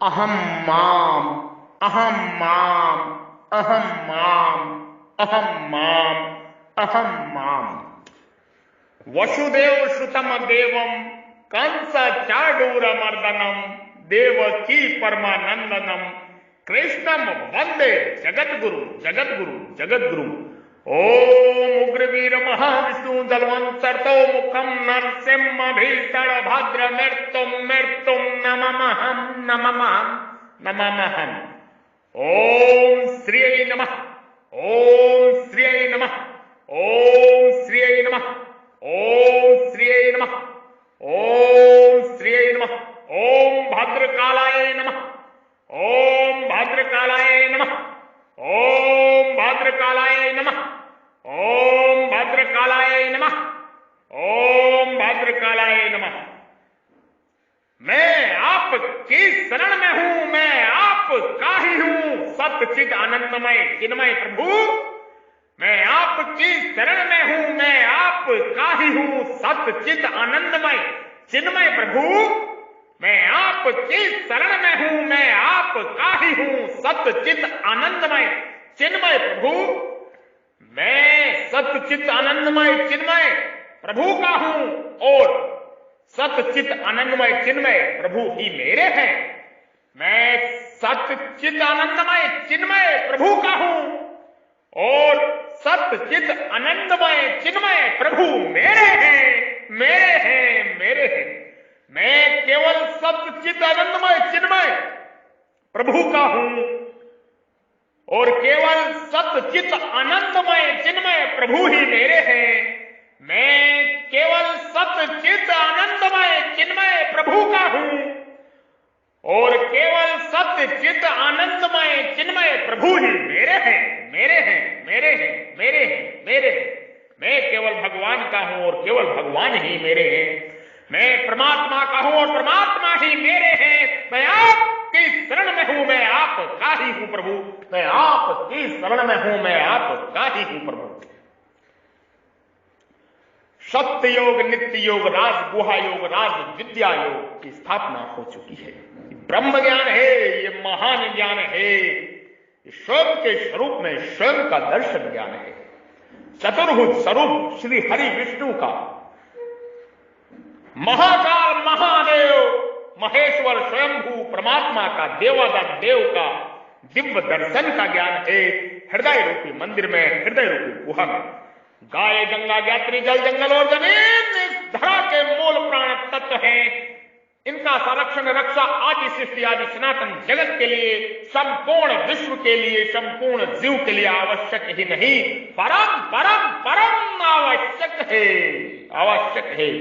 अहम माम अहम माम अहम माम अहम माम अहम माम। वसुदेव सुतम देवम कंस चाडूर मर्दनम देवकी परमानंदनम कृष्णम वंदे जगद्गुरु जगद्गुरु जगद्गुरु। ओम उग्रवीर महाविष्णु जलवंतर्तो मुखम नरसिंह भीषण भद्र मृत्युम मृत्युम नममहम नममहम नममहम। ओम श्री नमः ओम श्री नमः ओम श्री नमः ओम श्री नमः ओम श्री नमः। ओम भद्रकालाय नमः ओम भद्रकालाय नमः ओम भद्रकालाय नमः ओम भद्रकालाय नमः ओम भद्रकालाय नमः। मैं आपकी शरण में हूं, मैं आपका ही हूं, सतचित आनंदमय चिन्मय प्रभु। मैं आपकी शरण में हूं, मैं आपका ही हूं, सतचित आनंदमय चिन्मय प्रभु। मैं आपकी शरण में हूं, मैं आपका ही हूं, सतचित आनंदमय चिन्मय प्रभु। मैं सतचित आनंदमय चिन्मय प्रभु का हूं और सतचित आनंदमय चिन्मय प्रभु ही मेरे हैं। मैं सतचित आनंदमय चिन्मय प्रभु का हूं और सतचित आनंदमय चिन्मय प्रभु मेरे हैं, मेरे हैं, मेरे हैं। मैं केवल सतचित आनंदमय चिन्मय प्रभु का हूं और केवल सतचित आनंदमय चिन्मय प्रभु ही मेरे हैं। मैं केवल सतचित आनंदमय चिन्मय प्रभु का हूं और केवल सतचित आनंदमय चिन्मय प्रभु ही मेरे हैं, मेरे हैं, मेरे हैं, मेरे हैं, मेरे हैं। मैं केवल भगवान का हूं और केवल भगवान ही मेरे हैं। मैं परमात्मा का हूं और परमात्मा ही मेरे हैं। मैं आपकी शरण में हूं, मैं आपका ही हूं प्रभु। मैं आपकी शरण में हूं, मैं आपका ही हूं प्रभु। सत्य योग, नित्य योग, राज गुहा योग, राज विद्या योग की स्थापना हो चुकी है। ब्रह्म ज्ञान है, ये महान ज्ञान है, ये स्वयं के स्वरूप में स्वयं का दर्शन ज्ञान है। चतुर्भुज स्वरूप श्री हरि विष्णु का, महाकाल महादेव महेश्वर स्वयंभू परमात्मा का, देवादन देव का दिव्य दर्शन का ज्ञान है हृदय रूपी मंदिर में, हृदय रूपी गुहा में। गाय गंगा ज्ञात्री जल जंगल और जमीन इस धरा के मूल प्राण तत्व हैं। इनका संरक्षण रक्षा आदि सृष्टि आदि सनातन जगत के लिए, संपूर्ण विश्व के लिए, संपूर्ण जीव के लिए आवश्यक ही नहीं, परम परम परम आवश्यक है, आवश्यक है।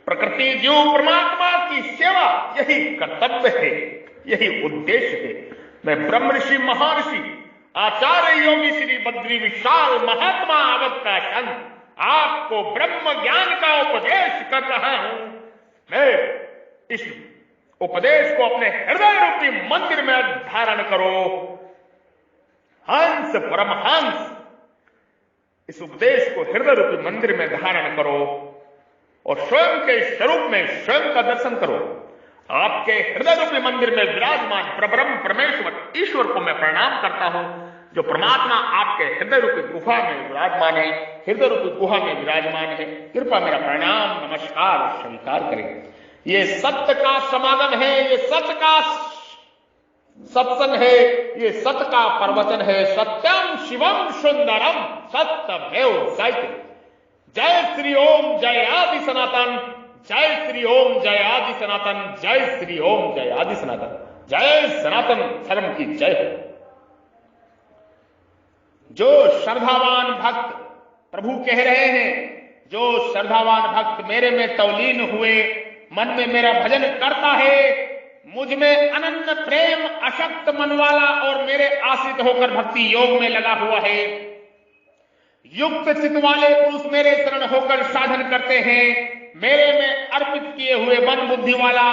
प्रकृति जीव परमात्मा की सेवा यही कर्तव्य है, यही उद्देश्य है। मैं ब्रह्म ऋषि महर्षि आचार्य योगी श्री बद्री विशाल महात्मा अवध का संत आपको ब्रह्म ज्ञान का उपदेश कर रहा हूं। मैं इस उपदेश को अपने हृदय रूपी मंदिर में धारण करो। हंस परमहंस इस उपदेश को हृदय रूपी मंदिर में धारण करो और स्वयं के स्वरूप में स्वयं का दर्शन करो। आपके हृदय रूपी मंदिर में विराजमान परब्रह्म परमेश्वर ईश्वर को मैं प्रणाम करता हूं, जो परमात्मा आपके हृदय रूपी गुफा में विराजमान है, हृदय रूपी गुहा में विराजमान है। कृपा मेरा प्रणाम नमस्कार स्वीकार करें। ये सत्य का समागम है, ये सत्य का सत्संग है, ये सत्य का प्रवचन है। सत्यम शिवम सुंदरम सत्यमेव जयते। जय श्री ओम जय आदि सनातन, जय श्री ओम जय आदि सनातन, जय श्री ओम जय आदि सनातन। जय सनातन धर्म की जय हो। जो श्रद्धावान भक्त प्रभु कह रहे हैं, जो श्रद्धावान भक्त मेरे में तवलीन हुए, मन में मेरा भजन करता है, मुझ में अनन्य प्रेम अशक्त मन वाला और मेरे आश्रित होकर भक्ति योग में लगा हुआ है, युक्त चित्त वाले पुरुष मेरे शरण होकर साधन करते हैं, मेरे में अर्पित किए हुए मन बुद्धि वाला,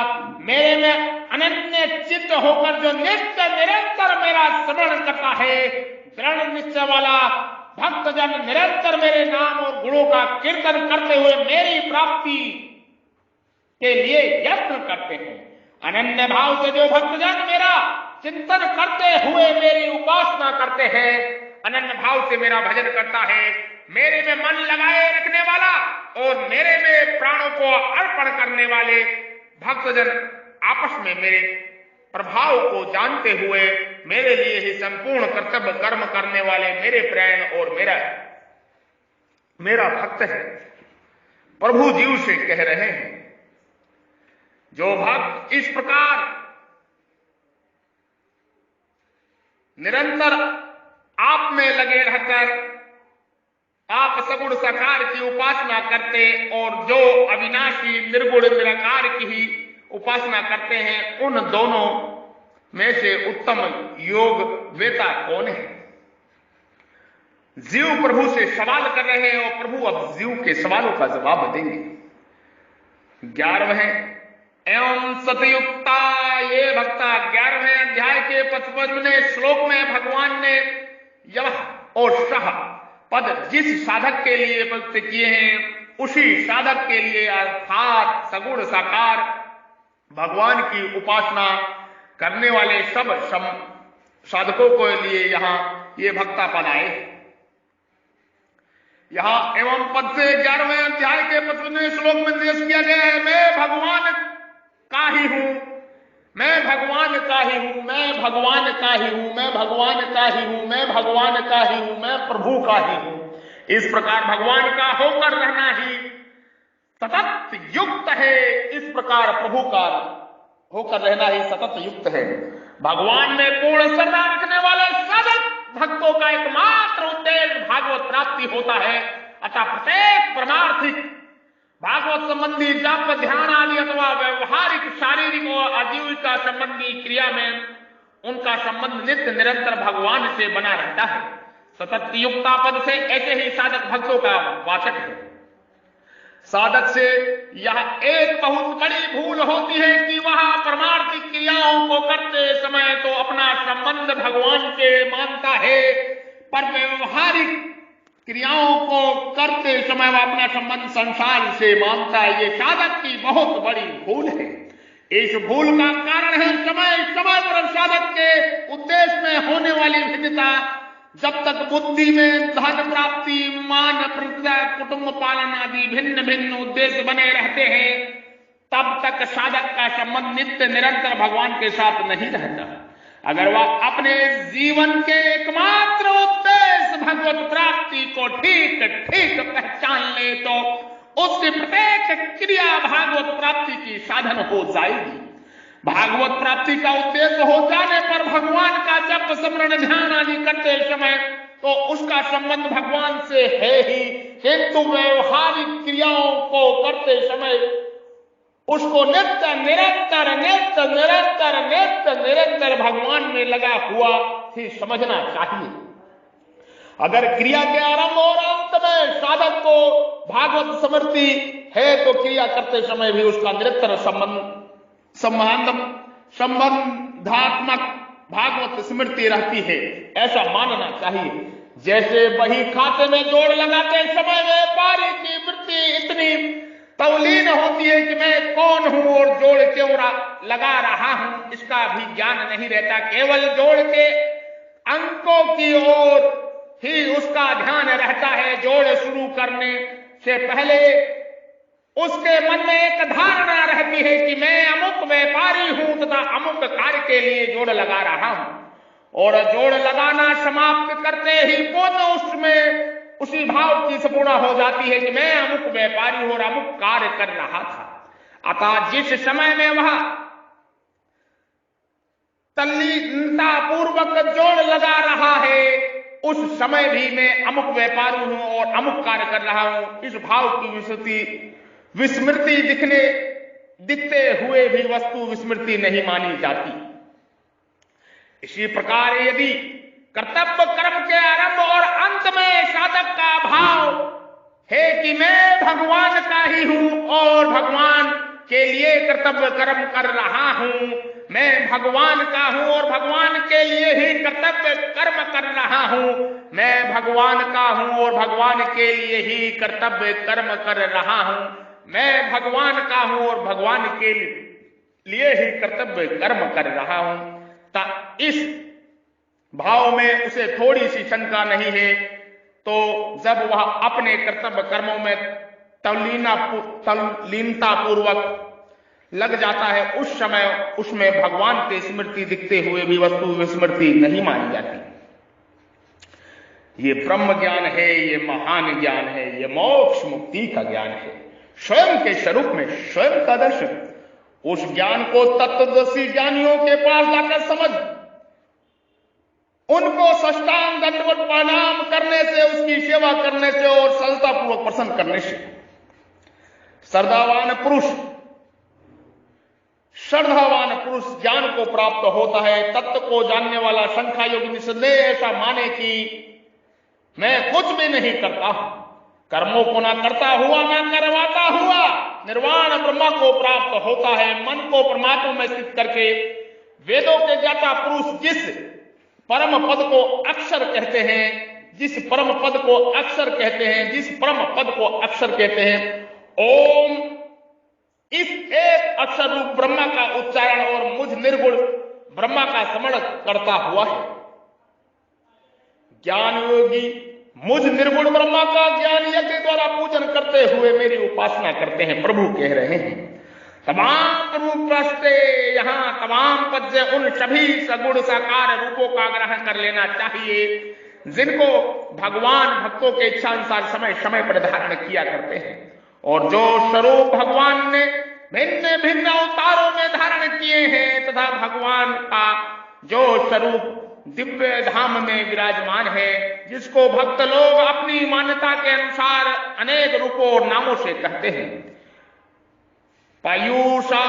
मेरे में अनन्य चित्त होकर जो नित्य निरंतर मेरा स्मरण करता है, दृढ़ निश्चय वाला भक्तजन निरंतर मेरे नाम और गुणों का कीर्तन करते हुए मेरी प्राप्ति के लिए यत्न करते हैं। अनन्य भाव से जो भक्तजन मेरा चिंतन करते हुए मेरी उपासना करते हैं, अनन्य भाव से मेरा भजन करता है, मेरे में मन लगाए रखने वाला और मेरे में प्राणों को अर्पण करने वाले भक्तजन आपस में मेरे प्रभाव को जानते हुए मेरे लिए ही संपूर्ण कर्तव्य कर्म करने वाले मेरे प्राण और मेरा भक्त है। प्रभु जीव से कह रहे हैं, जो भक्त इस प्रकार निरंतर आप में लगे रहकर आप सगुण साकार की उपासना करते और जो अविनाशी निर्गुण निराकार की ही उपासना करते हैं, उन दोनों में से उत्तम योग वेता कौन है? जीव प्रभु से सवाल कर रहे हैं और प्रभु अब जीव के सवालों का जवाब देंगे। 11वें एवं सतयुक्ता ये भक्ता 11वें अध्याय के 55वें श्लोक में भगवान ने यह और सह पद जिस साधक के लिए प्रयुक्त किए हैं, उसी साधक के लिए अर्थात सगुण साकार भगवान की उपासना करने वाले सब साधकों के लिए यहां ये भक्ता पद आए। यहां एवं पद से 11वें अध्याय के 55वें श्लोक में निर्देश किया गया है, मैं भगवान का ही हूं, मैं भगवान का ही हूं, मैं भगवान का ही हूं, मैं भगवान का ही हूं, मैं भगवान का ही हूं, मैं प्रभु का ही हूं। इस प्रकार भगवान का होकर रहना ही सतत युक्त है। इस प्रकार प्रभु का होकर रहना ही सतत युक्त है। भगवान में पूर्ण श्रद्धा रखने वाले साधक भक्तों का एकमात्र उद्देश्य भागवत प्राप्ति होता है। अतः प्रत्येक परमार्थिक भागवत संबंधी जप ध्यान आदि अथवा व्यवहारिक शारीरिक और आजीविका संबंधी क्रिया में उनका संबंध नित्य निरंतर भगवान से बना रहता है। सतत युक्ता पद से ऐसे ही साधक भक्तों का वाचक है। साधक से यह एक बहुत बड़ी भूल होती है कि वह परमार्थिक क्रियाओं को करते समय तो अपना संबंध भगवान से मानता है, पर व्यवहारिक क्रियाओं को करते समय वह अपना संबंध संसार से मानता है। ये साधक की बहुत बड़ी भूल है। इस भूल का कारण है समय समय पर साधक के उद्देश्य में होने वाली भिन्नता। जब तक बुद्धि में धन प्राप्ति, मान, प्रतिष्ठा, कुटुंब पालन आदि भिन्न भिन्न उद्देश्य बने रहते हैं, तब तक साधक का संबंध नित्य निरंतर भगवान के साथ नहीं रहता। अगर वह अपने जीवन के एकमात्र उद्देश्य भगवत प्राप्ति को ठीक ठीक पहचान ले तो उसकी प्रत्येक क्रिया भागवत प्राप्ति की साधन हो जाएगी। भागवत प्राप्ति का उद्देश्य हो जाने पर भगवान का जप स्मरण ध्यान आदि करते समय तो उसका संबंध भगवान से है ही, किंतु व्यवहारिक क्रियाओं को करते समय उसको नित्य निरंतर नित्य निरंतर नित्य निरंतर भगवान में लगा हुआ ही समझना चाहिए। अगर क्रिया के आरंभ और अंत में साधक को भागवत स्मृति है तो क्रिया करते समय भी उसका निरंतर संबंधात्मक भागवत स्मृति रहती है, ऐसा मानना चाहिए। जैसे बही खाते में जोड़ लगाते समय व्यापारी की वृत्ति इतनी तवलीन होती है कि मैं कौन हूं और जोड़ क्यों लगा रहा हूं, इसका भी ज्ञान नहीं रहता। केवल जोड़ के अंकों की ओर ही उसका ध्यान रहता है। जोड़ शुरू करने से पहले उसके मन में एक धारणा रहती है कि मैं अमुक व्यापारी हूं तथा अमुक कार्य के लिए जोड़ लगा रहा हूं, और जोड़ लगाना समाप्त करते ही पुनः उसमें उसी भाव की संपूर्ण हो जाती है कि मैं अमुक व्यापारी हूं और अमुक कार्य कर रहा था। अतः जिस समय में वह तल्लीनता पूर्वक जोड़ लगा रहा है, उस समय भी मैं अमुक व्यापारी हूं और अमुक कार्य कर रहा हूं, इस भाव की विस्मृति दिखते हुए भी वस्तु विस्मृति नहीं मानी जाती। इसी प्रकार यदि कर्तव्य कर्म के आरंभ और अंत में साधक का भाव है कि मैं भगवान का ही हूं और भगवान के लिए कर्तव्य कर्म कर रहा हूं, मैं भगवान का हूं और भगवान के लिए ही कर्तव्य कर्म कर रहा हूं, मैं भगवान का हूं और भगवान के लिए ही कर्तव्य कर्म कर रहा हूं, मैं भगवान का हूं और भगवान के लिए ही कर्तव्य कर्म कर रहा हूं। इस भाव में उसे थोड़ी सी शंका नहीं है, तो जब वह अपने कर्तव्य कर्मों में तल्लीनता पूर्वक लग जाता है, उस समय उसमें भगवान की स्मृति दिखते हुए भी वस्तु विस्मृति नहीं मानी जाती। ये ब्रह्म ज्ञान है, ये महान ज्ञान है, ये मोक्ष मुक्ति का ज्ञान है, स्वयं के स्वरूप में स्वयं का दर्शन। उस ज्ञान को तत्वदर्शी ज्ञानियों के पास जाकर समझ, उनको साष्टांग दंडवत प्रणाम करने से, उसकी सेवा करने से और सरलतापूर्वक प्रसन्न करने से श्रद्धावान पुरुष ज्ञान को प्राप्त होता है। तत्व को जानने वाला संख्या योगी निसंदेह ऐसा माने कि मैं कुछ भी नहीं करता हूं, कर्मों को ना करता हुआ ना करवाता हुआ निर्वाण ब्रह्म को प्राप्त होता है। मन को परमात्मा में स्थित करके वेदों के ज्ञाता पुरुष जिस परम पद को अक्षर कहते हैं, जिस परम पद को अक्षर कहते हैं, जिस परम पद को अक्षर कहते हैं, ओम, इस एक अक्षर रूप ब्रह्मा का उच्चारण और मुझ निर्गुण ब्रह्मा का स्मरण करता हुआ है। ज्ञान योगी मुझ निर्गुण ब्रह्मा का ज्ञान यज्ञ द्वारा पूजन करते हुए मेरी उपासना करते हैं। प्रभु कह रहे हैं, तमाम रूप रस्ते, यहां तमाम पद से उन सभी सगुण साकार रूपों का ग्रहण कर लेना चाहिए जिनको भगवान भक्तों के इच्छा अनुसार समय समय पर धारण किया करते हैं, और जो स्वरूप भगवान ने भिन्न भिन्न अवतारों में धारण किए हैं, तथा भगवान का जो स्वरूप दिव्य धाम में विराजमान है, जिसको भक्त लोग अपनी मान्यता के अनुसार अनेक रूपों और नामों से कहते हैं। पयूषा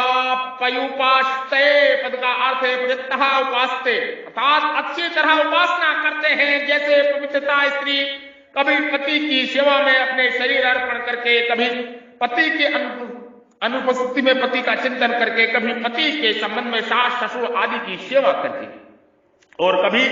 पयुपास्ते पद का अर्थ है प्रवृत्तः उपास्ते, अर्थात अच्छी तरह उपासना करते हैं। जैसे पवित्रता स्त्री कभी पति की सेवा में अपने शरीर अर्पण करके, कभी पति के अनुपस्थिति में पति का चिंतन करके, कभी पति के संबंध में सास ससुर आदि की सेवा करके, और कभी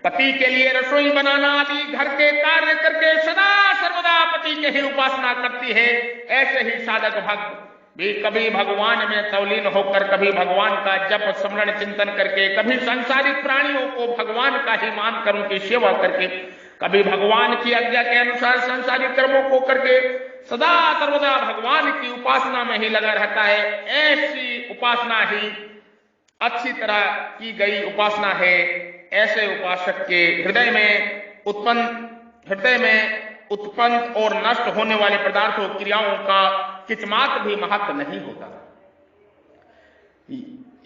पति के लिए रसोई बनाना आदि घर के कार्य करके सदा सर्वदा पति के ही उपासना करती है। ऐसे ही साधक भक्त भी कभी भगवान में तल्लीन होकर, कभी भगवान का जप स्मरण चिंतन करके, कभी संसारिक प्राणियों को भगवान का ही मानकर उनकी सेवा करके, कभी भगवान की आज्ञा के अनुसार संसारिक कर्मों को करके सदा सर्वदा भगवान की उपासना में ही लगा रहता है। ऐसी उपासना ही अच्छी तरह की गई उपासना है। ऐसे उपासक के हृदय में उत्पन्न और नष्ट होने वाले पदार्थों क्रियाओं का किंचित भी महत्व नहीं होता।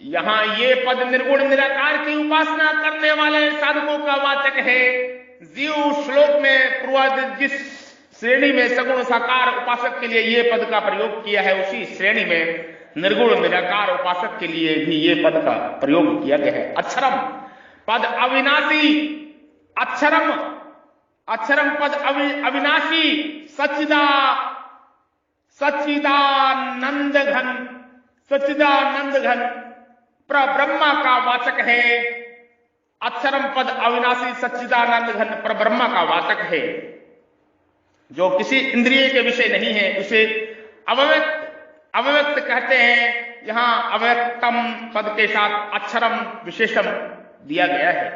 यहां ये पद निर्गुण निराकार की उपासना करने वाले साधकों का वाचक है। जीव श्लोक में पूर्वाधिक जिस श्रेणी में सगुण साकार उपासक के लिए ये पद का प्रयोग किया है, उसी श्रेणी में निर्गुण निराकार उपासक के लिए भी ये पद का प्रयोग किया गया है। अक्षरम पद अविनाशी, अक्षरम पद अविनाशी, सच्चिदानंद घन परब्रह्मा का वाचक है। अक्षरम पद अविनाशी सच्चिदानंद घन परब्रह्मा का वाचक है, जो किसी इंद्रिय के विषय नहीं है, उसे अव्यक्त कहते हैं। यहां अव्यक्तम पद के साथ अक्षरम विशेषण दिया गया है,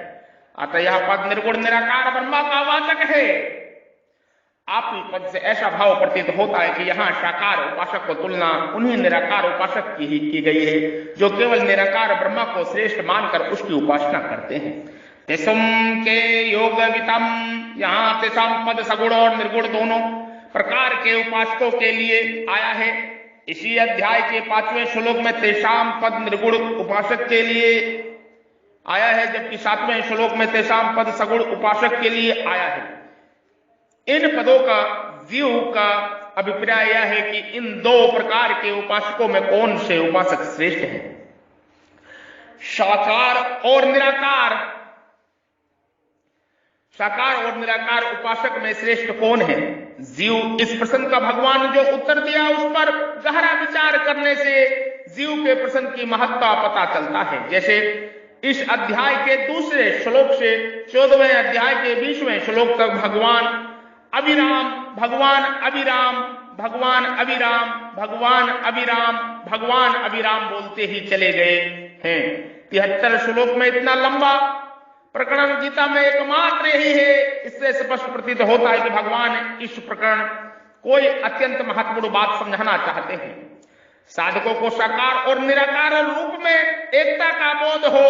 अतः यह पद निर्गुण निराकार ब्रह्मा का वाचक है। आप ही पद से ऐसा भाव प्रतीत होता है कि यहाँ साकार उपासक को तुलना उन्हीं निराकार उपासक की ही की गई है, जो केवल निराकार ब्रह्मा को श्रेष्ठ मानकर उसकी उपासना करते हैं। तेसुम के योगवितम, यहाँ तेसाम पद सगुण और निर्गुण दोनों प्रकार के उपासकों के लिए आया है। इसी अध्याय के 5वें श्लोक में तेसाम पद निर्गुण उपासक के लिए आया है, जबकि 7वें श्लोक में तेसाम पद सगुण उपासक के लिए आया है। इन पदों का जीव का अभिप्राय यह है कि इन दो प्रकार के उपासकों में कौन से उपासक श्रेष्ठ है। साकार और निराकार उपासक में श्रेष्ठ कौन है? जीव। इस प्रश्न का भगवान जो उत्तर दिया, उस पर गहरा विचार करने से जीव के प्रश्न की महत्ता पता चलता है। जैसे इस अध्याय के दूसरे श्लोक से 14वें अध्याय के 20वें श्लोक तक भगवान अविराम भगवान अभिराम, भगवान अभिराम, भगवान अभिराम बोलते ही चले गए हैं। 73 श्लोक में इतना लंबा प्रकरण गीता में एकमात्र यही है। इससे स्पष्ट प्रतीत होता है कि भगवान इस प्रकरण कोई अत्यंत महत्वपूर्ण बात समझाना चाहते हैं। साधकों को साकार और निराकार रूप में एकता का बोध हो,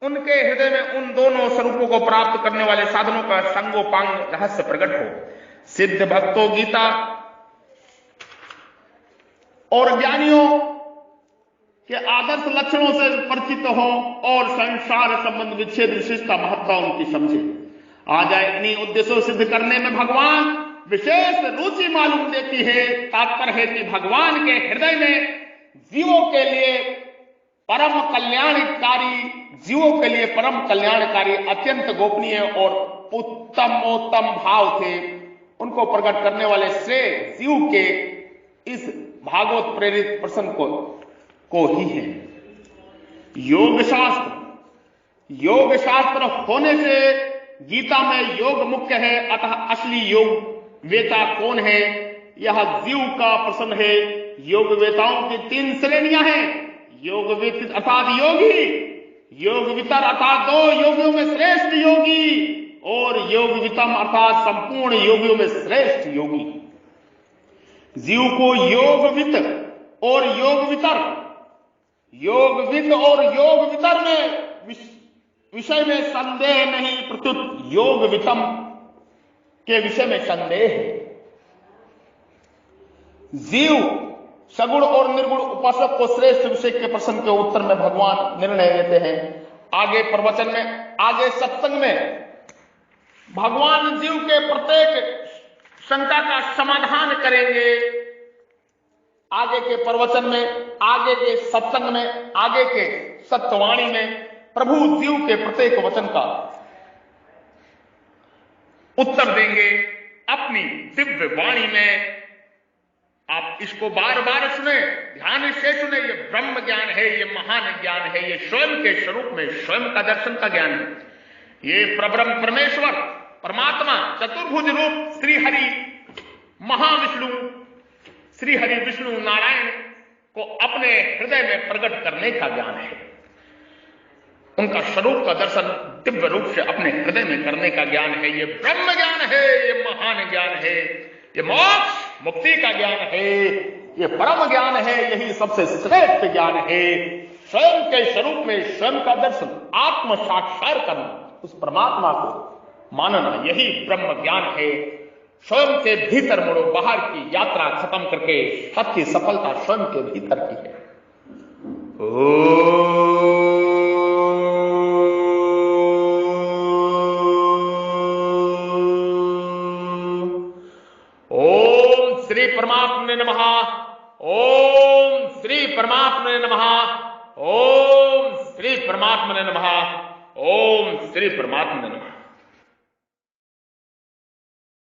उनके हृदय में उन दोनों स्वरूपों को प्राप्त करने वाले साधनों का संगोपांग रहस्य प्रकट हो। सिद्ध भक्तों गीता और ज्ञानियों के आदर्श लक्षणों से परिचित हो और संसार संबंध विच्छेद विशेषता महत्ता उनकी समझे आ जाए। इन्हीं उद्देश्यों सिद्ध करने में भगवान विशेष रुचि मालूम देती है। तात्पर्य है कि भगवान के हृदय में जीवों के लिए परम कल्याणकारी अत्यंत गोपनीय और उत्तमोत्तम भाव थे। उनको प्रकट करने वाले श्रेय जीव के इस भागवत प्रेरित प्रसंग को ही है। योग शास्त्र होने से गीता में योग मुख्य है, अतः असली योग वेता कौन है? यह जीव का प्रश्न है। योग वेताओं की 3 श्रेणियां हैं। योगवित अर्थात योगी, योगवितर अर्थात 2 योगियों में श्रेष्ठ योगी, और योगवितम अर्थात संपूर्ण योगियों में श्रेष्ठ योगी। जीव को योगवित और योगवितर में विषय में संदेह नहीं, प्रत्युत योगवितम के विषय में संदेह है। जीव सगुण और निर्गुण उपासक को श्रेष्ठ विषय के प्रश्न के उत्तर में भगवान निर्णय लेते हैं। आगे प्रवचन में, आगे सत्संग में भगवान जीव के प्रत्येक शंका का समाधान करेंगे। आगे के प्रवचन में, आगे के सत्संग में, आगे के सत्यवाणी में प्रभु जीव के प्रत्येक वचन का उत्तर देंगे अपनी दिव्य वाणी में। आप इसको बार बार सुने, ध्यान से सुने। ये ब्रह्म ज्ञान है, ये महान ज्ञान है, ये स्वयं के स्वरूप में स्वयं का दर्शन का ज्ञान है। ये परब्रह्म परमेश्वर परमात्मा चतुर्भुज रूप श्री हरि महाविष्णु, श्री हरि विष्णु नारायण को अपने हृदय में प्रकट करने का ज्ञान है। उनका स्वरूप का दर्शन दिव्य रूप से अपने हृदय में करने का ज्ञान है। ये ब्रह्म ज्ञान है, ये महान ज्ञान है, ये मोक्ष मुक्ति का ज्ञान है, ये परम ज्ञान है, यही सबसे श्रेष्ठ ज्ञान है। स्वयं के स्वरूप में स्वयं का दर्शन, आत्म साक्षात्कार करना, उस परमात्मा को मानना, यही ब्रह्म ज्ञान है। स्वयं के भीतर मुड़ो, बाहर की यात्रा खत्म करके सबकी सफलता स्वयं के भीतर की है। ओम श्री परमात्मने नमः। ओम श्री परमात्मने नमः। ओम श्री परमात्मने नमः। ओम श्री परमात्मने नमः।